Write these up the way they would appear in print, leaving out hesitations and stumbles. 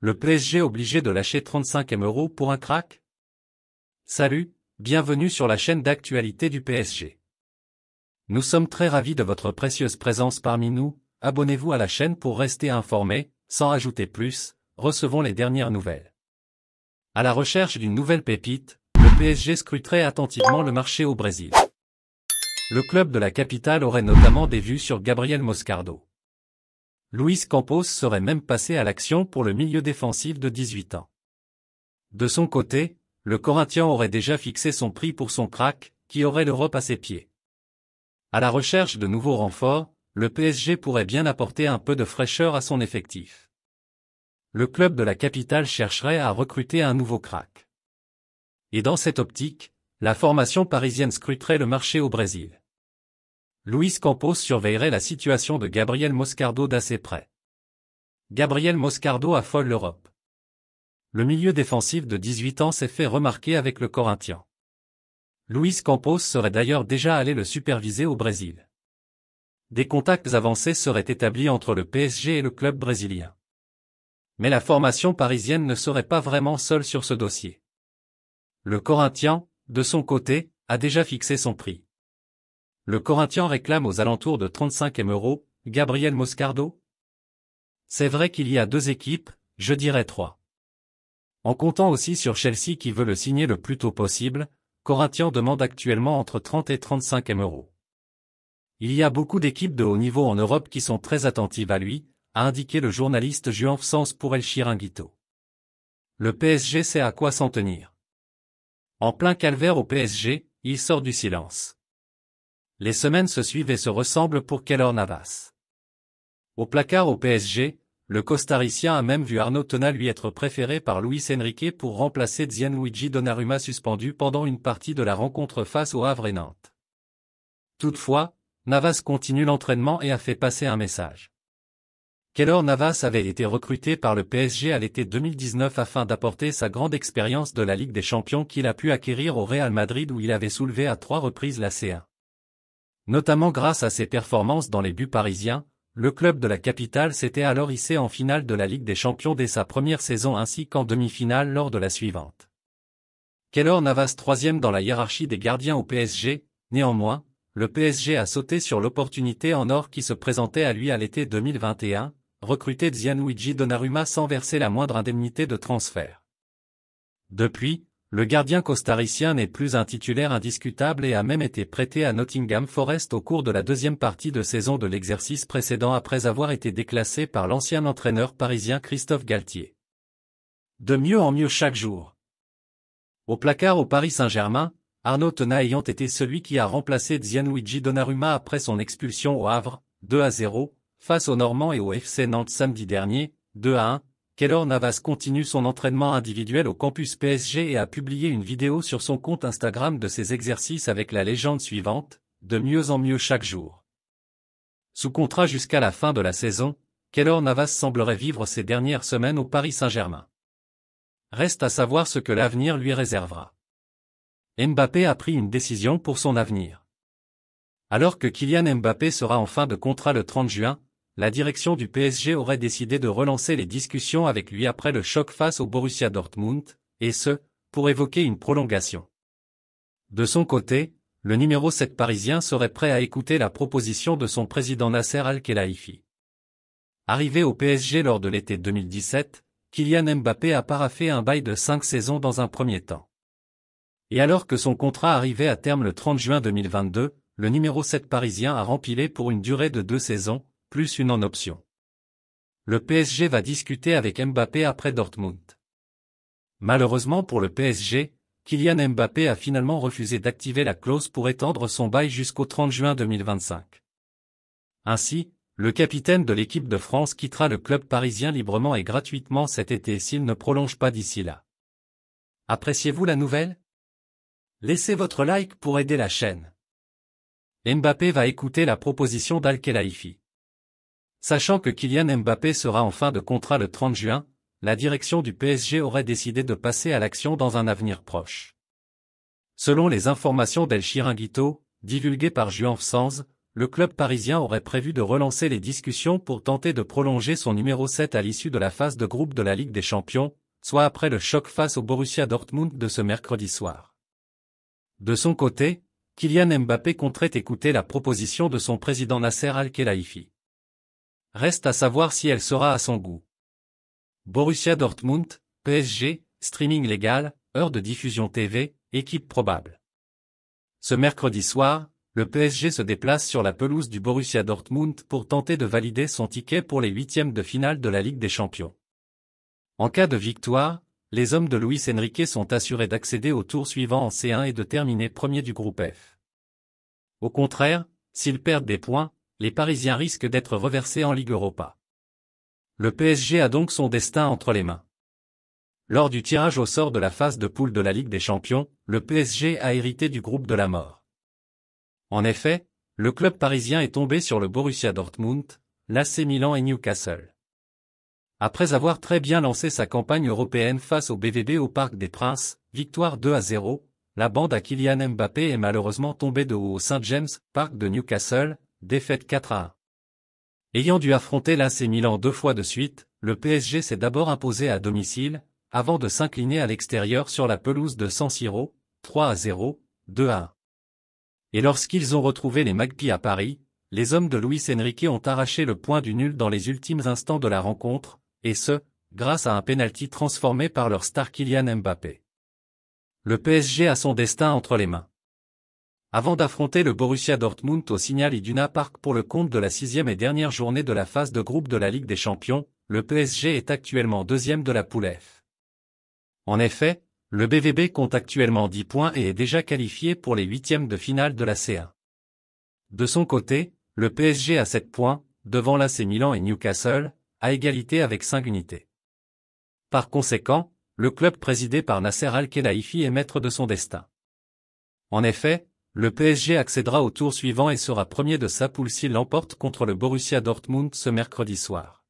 Le PSG obligé de lâcher 35 € pour un crack? Salut, bienvenue sur la chaîne d'actualité du PSG. Nous sommes très ravis de votre précieuse présence parmi nous, abonnez-vous à la chaîne pour rester informé, sans ajouter plus, recevons les dernières nouvelles. À la recherche d'une nouvelle pépite, le PSG scruterait attentivement le marché au Brésil. Le club de la capitale aurait notamment des vues sur Gabriel Moscardo. Luis Campos serait même passé à l'action pour le milieu défensif de 18 ans. De son côté, le Corinthien aurait déjà fixé son prix pour son crack, qui aurait l'Europe à ses pieds. À la recherche de nouveaux renforts, le PSG pourrait bien apporter un peu de fraîcheur à son effectif. Le club de la capitale chercherait à recruter un nouveau crack. Et dans cette optique, la formation parisienne scruterait le marché au Brésil. Luis Campos surveillerait la situation de Gabriel Moscardo d'assez près. Gabriel Moscardo affole l'Europe. Le milieu défensif de 18 ans s'est fait remarquer avec le Corinthien. Luis Campos serait d'ailleurs déjà allé le superviser au Brésil. Des contacts avancés seraient établis entre le PSG et le club brésilien. Mais la formation parisienne ne serait pas vraiment seule sur ce dossier. Le Corinthien, de son côté, a déjà fixé son prix. Le Corinthien réclame aux alentours de 35 € Gabriel Moscardo. C'est vrai qu'il y a deux équipes, je dirais trois. En comptant aussi sur Chelsea qui veut le signer le plus tôt possible, Corinthien demande actuellement entre 30 et 35 €. Il y a beaucoup d'équipes de haut niveau en Europe qui sont très attentives à lui, a indiqué le journaliste Juan Sens pour El Chiringuito. Le PSG sait à quoi s'en tenir. En plein calvaire au PSG, il sort du silence. Les semaines se suivent et se ressemblent pour Keylor Navas. Au placard au PSG, le costaricien a même vu Arnaud Tonal lui être préféré par Luis Enrique pour remplacer Gianluigi Donnarumma suspendu pendant une partie de la rencontre face au Havre et Nantes. Toutefois, Navas continue l'entraînement et a fait passer un message. Keylor Navas avait été recruté par le PSG à l'été 2019 afin d'apporter sa grande expérience de la Ligue des Champions qu'il a pu acquérir au Real Madrid où il avait soulevé à 3 reprises la C1. Notamment grâce à ses performances dans les buts parisiens, le club de la capitale s'était alors hissé en finale de la Ligue des Champions dès sa première saison ainsi qu'en demi-finale lors de la suivante. Keylor Navas troisième dans la hiérarchie des gardiens au PSG, néanmoins, le PSG a sauté sur l'opportunité en or qui se présentait à lui à l'été 2021, recruter Gianluigi Donnarumma sans verser la moindre indemnité de transfert. Depuis, le gardien costaricien n'est plus un titulaire indiscutable et a même été prêté à Nottingham Forest au cours de la deuxième partie de saison de l'exercice précédent après avoir été déclassé par l'ancien entraîneur parisien Christophe Galtier. De mieux en mieux chaque jour. Au placard au Paris Saint-Germain, Arnaud Tonal ayant été celui qui a remplacé Gianluigi Donnarumma après son expulsion au Havre, 2-0, face aux Normands et au FC Nantes samedi dernier, 2-1, Keylor Navas continue son entraînement individuel au campus PSG et a publié une vidéo sur son compte Instagram de ses exercices avec la légende suivante, de mieux en mieux chaque jour. Sous contrat jusqu'à la fin de la saison, Keylor Navas semblerait vivre ses dernières semaines au Paris Saint-Germain. Reste à savoir ce que l'avenir lui réservera. Mbappé a pris une décision pour son avenir. Alors que Kylian Mbappé sera en fin de contrat le 30 juin, la direction du PSG aurait décidé de relancer les discussions avec lui après le choc face au Borussia Dortmund, et ce, pour évoquer une prolongation. De son côté, le numéro 7 parisien serait prêt à écouter la proposition de son président Nasser Al-Khelaifi. Arrivé au PSG lors de l'été 2017, Kylian Mbappé a paraphé un bail de 5 saisons dans un premier temps. Et alors que son contrat arrivait à terme le 30 juin 2022, le numéro 7 parisien a rempilé pour une durée de 2 saisons, plus une en option. Le PSG va discuter avec Mbappé après Dortmund. Malheureusement pour le PSG, Kylian Mbappé a finalement refusé d'activer la clause pour étendre son bail jusqu'au 30 juin 2025. Ainsi, le capitaine de l'équipe de France quittera le club parisien librement et gratuitement cet été s'il ne prolonge pas d'ici là. Appréciez-vous la nouvelle? Laissez votre like pour aider la chaîne. Mbappé va écouter la proposition d'Al-Khelaifi. Sachant que Kylian Mbappé sera en fin de contrat le 30 juin, la direction du PSG aurait décidé de passer à l'action dans un avenir proche. Selon les informations d'El Chiringuito, divulguées par Juan Sens, le club parisien aurait prévu de relancer les discussions pour tenter de prolonger son numéro 7 à l'issue de la phase de groupe de la Ligue des Champions, soit après le choc face au Borussia Dortmund de ce mercredi soir. De son côté, Kylian Mbappé compterait écouter la proposition de son président Nasser Al-Khelaifi. Reste à savoir si elle sera à son goût. Borussia Dortmund, PSG, streaming légal, heure de diffusion TV, équipe probable. Ce mercredi soir, le PSG se déplace sur la pelouse du Borussia Dortmund pour tenter de valider son ticket pour les huitièmes de finale de la Ligue des Champions. En cas de victoire, les hommes de Luis Enrique sont assurés d'accéder au tour suivant en C1 et de terminer premier du groupe F. Au contraire, s'ils perdent des points, les Parisiens risquent d'être reversés en Ligue Europa. Le PSG a donc son destin entre les mains. Lors du tirage au sort de la phase de poule de la Ligue des Champions, le PSG a hérité du groupe de la mort. En effet, le club parisien est tombé sur le Borussia Dortmund, l'AC Milan et Newcastle. Après avoir très bien lancé sa campagne européenne face au BVB au Parc des Princes, victoire 2-0, la bande à Kylian Mbappé est malheureusement tombée de haut au St James Park de Newcastle, défaite 4-1. Ayant dû affronter l'AC Milan 2 fois de suite, le PSG s'est d'abord imposé à domicile, avant de s'incliner à l'extérieur sur la pelouse de San Siro, 3-0, 2-1. Et lorsqu'ils ont retrouvé les Magpies à Paris, les hommes de Luis Enrique ont arraché le point du nul dans les ultimes instants de la rencontre, et ce, grâce à un penalty transformé par leur star Kylian Mbappé. Le PSG a son destin entre les mains. Avant d'affronter le Borussia Dortmund au Signal Iduna Park pour le compte de la 6e et dernière journée de la phase de groupe de la Ligue des Champions, le PSG est actuellement deuxième de la poule F. En effet, le BVB compte actuellement 10 points et est déjà qualifié pour les huitièmes de finale de la C1. De son côté, le PSG a 7 points, devant l'AC Milan et Newcastle, à égalité avec 5 unités. Par conséquent, le club présidé par Nasser Al-Khelaifi est maître de son destin. En effet, le PSG accédera au tour suivant et sera premier de sa poule s'il l'emporte contre le Borussia Dortmund ce mercredi soir.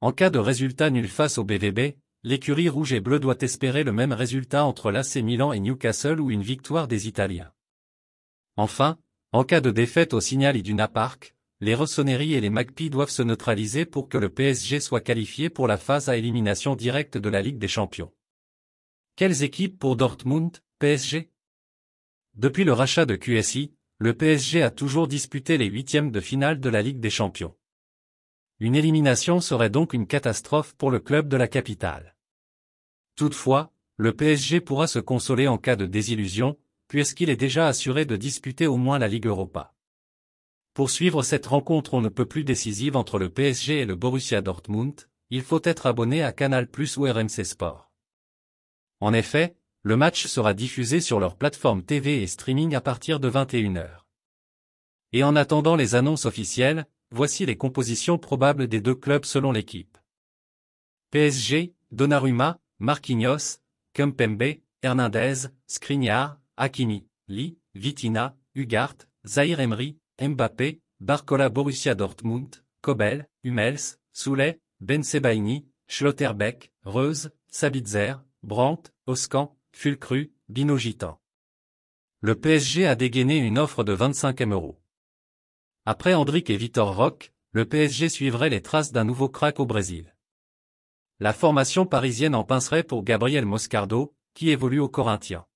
En cas de résultat nul face au BVB, l'écurie rouge et bleue doit espérer le même résultat entre l'AC Milan et Newcastle ou une victoire des Italiens. Enfin, en cas de défaite au Signal Iduna Park, les Rossoneri et les Magpies doivent se neutraliser pour que le PSG soit qualifié pour la phase à élimination directe de la Ligue des Champions. Quelles équipes pour Dortmund, PSG? Depuis le rachat de QSI, le PSG a toujours disputé les huitièmes de finale de la Ligue des Champions. Une élimination serait donc une catastrophe pour le club de la capitale. Toutefois, le PSG pourra se consoler en cas de désillusion, puisqu'il est déjà assuré de disputer au moins la Ligue Europa. Pour suivre cette rencontre on ne peut plus décisive entre le PSG et le Borussia Dortmund, il faut être abonné à Canal+ ou RMC Sport. En effet, le match sera diffusé sur leur plateforme TV et streaming à partir de 21h. Et en attendant les annonces officielles, voici les compositions probables des deux clubs selon l'équipe. PSG, Donnarumma, Marquinhos, Kimpembe, Hernandez, Skriniar, Hakimi, Lee, Vitinha, Ugarte, Zahir Emery, Mbappé, Barcola Borussia Dortmund, Kobel, Hummels, Souley, Bensebaini, Schlotterbeck, Reus, Sabitzer, Brandt, Oscan, Fulcru, Bino Gitan. Le PSG a dégainé une offre de 25 €. Après Endrick et Vitor Roque, le PSG suivrait les traces d'un nouveau crack au Brésil. La formation parisienne en pincerait pour Gabriel Moscardo, qui évolue au Corinthians.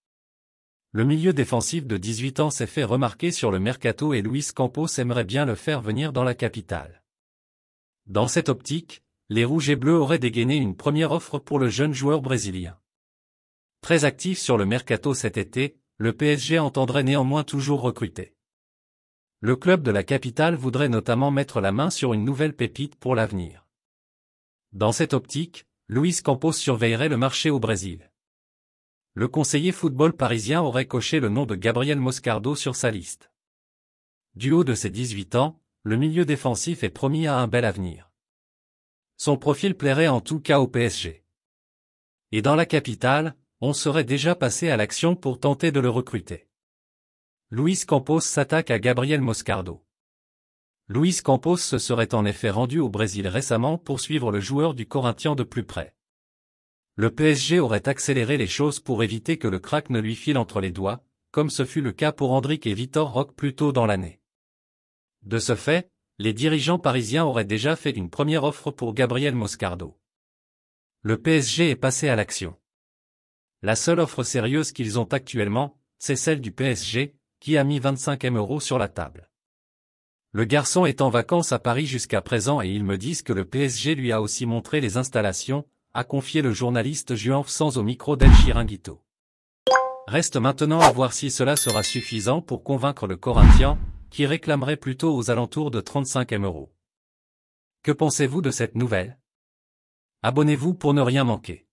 Le milieu défensif de 18 ans s'est fait remarquer sur le mercato et Luis Campos aimerait bien le faire venir dans la capitale. Dans cette optique, les Rouges et Bleus auraient dégainé une première offre pour le jeune joueur brésilien. Très actif sur le mercato cet été, le PSG entendrait néanmoins toujours recruter. Le club de la capitale voudrait notamment mettre la main sur une nouvelle pépite pour l'avenir. Dans cette optique, Luis Campos surveillerait le marché au Brésil. Le conseiller football parisien aurait coché le nom de Gabriel Moscardo sur sa liste. Du haut de ses 18 ans, le milieu défensif est promis à un bel avenir. Son profil plairait en tout cas au PSG. Et dans la capitale, on serait déjà passé à l'action pour tenter de le recruter. Luis Campos s'attaque à Gabriel Moscardo. Luis Campos se serait en effet rendu au Brésil récemment pour suivre le joueur du Corinthians de plus près. Le PSG aurait accéléré les choses pour éviter que le crack ne lui file entre les doigts, comme ce fut le cas pour Endrick et Vitor Roque plus tôt dans l'année. De ce fait, les dirigeants parisiens auraient déjà fait une première offre pour Gabriel Moscardo. Le PSG est passé à l'action. La seule offre sérieuse qu'ils ont actuellement, c'est celle du PSG, qui a mis 25 M € sur la table. Le garçon est en vacances à Paris jusqu'à présent et ils me disent que le PSG lui a aussi montré les installations, a confié le journaliste Juan Sans au micro d'El Chiringuito. Reste maintenant à voir si cela sera suffisant pour convaincre le Corinthien, qui réclamerait plutôt aux alentours de 35 M €. Que pensez-vous de cette nouvelle? Abonnez-vous pour ne rien manquer.